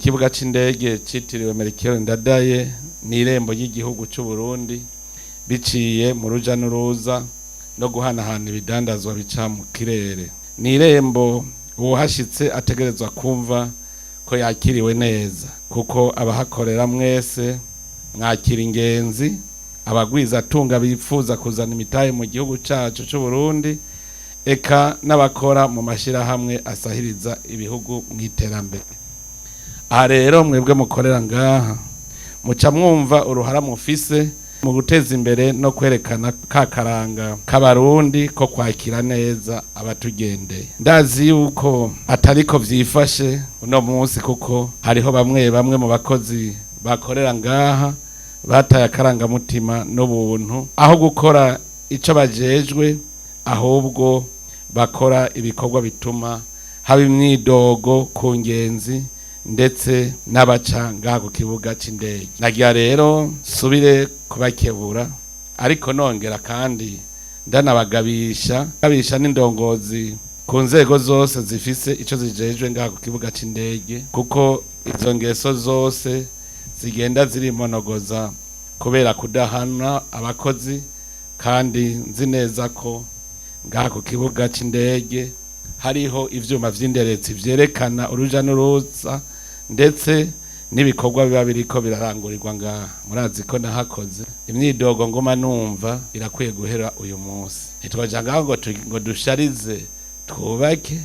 Ikibuga c'indege citiriwe Melchior Ndadaye ni irembo ry'igihugu c'u Burundi biciye mu ruja n'uruza no guhanahana ibidandazwa bica mu kirere. Ni irembo uwahashitse ategerezwa kumva ko yakiriwe neza, kuko abahakorera mwese mwakira ingenzi, abagwiza atunga bifuza kuzana imitahe mu gihugu cacu c'u Burundi, eka n'abakora mu mashirahamwe asahiriza ibihugu mw'iterambere. Aha rero mwebwe mukorera ngaha muca mwumva uruhara mufise mu guteza imbere no kwerekana ka karanga k'abarundi ko kwakira neza abatugendeye. Ndazi yuko atariko vyifashe uno munsi, kuko hariho bamwe mu bakozi bakorera ngaha bataye akarangamutima n'ubuntu, aho gukora ico bajejwe ahubwo bakora ibikorwa bituma haba imyidogo ku ngenzi ndetse n'abaca ngaha ku kibuga c'indege. Nagira rero subire kubakebura, ariko nongera kandi ndanabagabisha n'indongozi ku nzego zose zifise ico zijejwe ngaha ku kibuga c'indege, kuko izo ngeso zose zigenda zirimonogoza kubera kudahana abakozi, kandi nzi neza ko ngaha ku kibuga c'indege hariho ivyuma vy'inderetsi vyerekana uruja n'uruza ndetse n'ibikorwa biba biriko birarangurirwa ngaha. Murazi ko nahakoze imyidogo ngoma numva irakwiye guhera uyu munsi. Ntitwaja ngaho ngo dusharize twubake,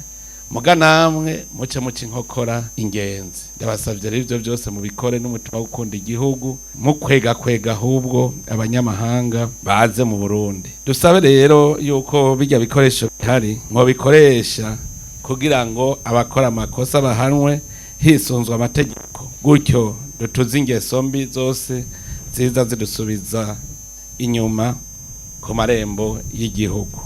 muga namwe muce inkokora ingenzi. Ndabasavye rero ivyo vyose mubikore n'umutima wo gukunda igihugu, mukwega ahubwo abanyamahanga baze mu Burundi. Dusabe rero yuko bijya bikoresho bihari mwobikoresha kugira ngo abakora amakosa bahanwe hisunzwe amategeko, gutyo dutuze ingeso mbi zose ziza zidusubiza inyuma ku marembo y'igihugu.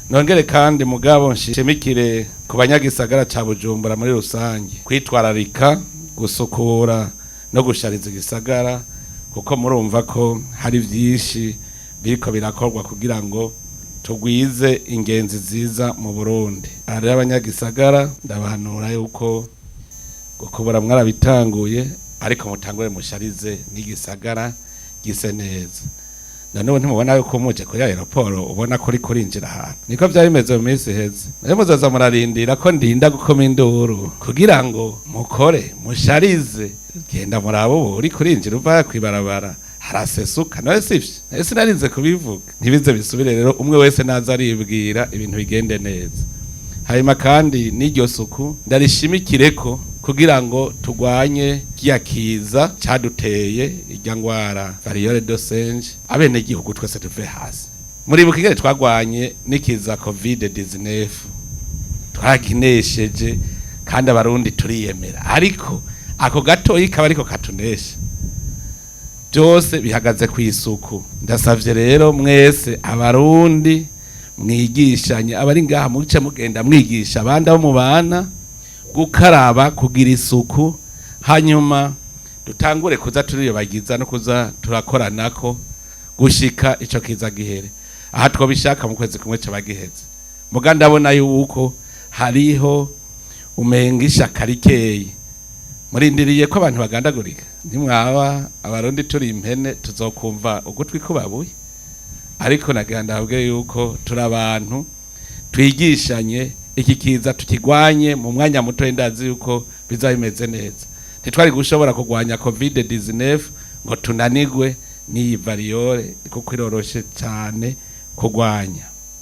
Nongere kandi mugabo nshimikire ku banyagisagara ca Bujumbura muri rusange kwitwararika gusukura no gushariza igisagara, kuko murumva ko hari vyinshi biriko birakorwa kugira ngo tugwize ingenzi ziza mu Burundi. Ari abanyagisagara ndabahanura yuko gukubura mwarabitanguye, ariko mutangure musharize n'igisagara gise neza. Nanone ntimubona yuko muje kuri aeroport ubona ko riko rinjira ahantu niko vyari bimeze mu minsi heze. Nayo muzaza murarindira ko ndinda gukoma induru kugira ngo mukore musharize. Genda murabo uri kurinjira uva kwibarabara harasesuka, nawe sivyo, nayo sinarinze kubivuga. Ntibize bisubire rero, umwe wese naza aribwira ibintu bigende neza. Hanyuma kandi n'iryo suku ndarishimikireko kugira ngo tugwanye kiyakiza caduteye irya ngwara variole de singe, abene gihugu twese tuve hasi. Muri bukigere twagwanye nikiza COVID-19 twakinesheje, kandi abarundi turiyemera, ariko ako gatoyi kaba ariko katunesha. Byose bihagaze ku isuku. Ndasavye rero mwese abarundi mwigishanye, abari ngaha muce mugenda mwigisha abandi abo mubana gukaraba, kugira isuku, hanyuma dutangure kuza turiyobagiza no kuza turakoranako gushika ico kiza gihere. Aha twobishaka mu kwezi kumwe c'abagiheze, muga ndabona yuko hariho umengisha karikeye. Murindiriye ko abantu bagandagurika, ntimwaba abarundi turi impene tuzokumva ugutwi kubabuye. Ariko naganda habwe yuko turi abantu twigishanye iki kiza tukigwanye mu mwanya muto, ndazi yuko bizabimeze neza. Ntitwari gushobora kugwanya COVID-19 ngo tunanigwe n'iyi variole, kuko iroroshe cyane kugwanya.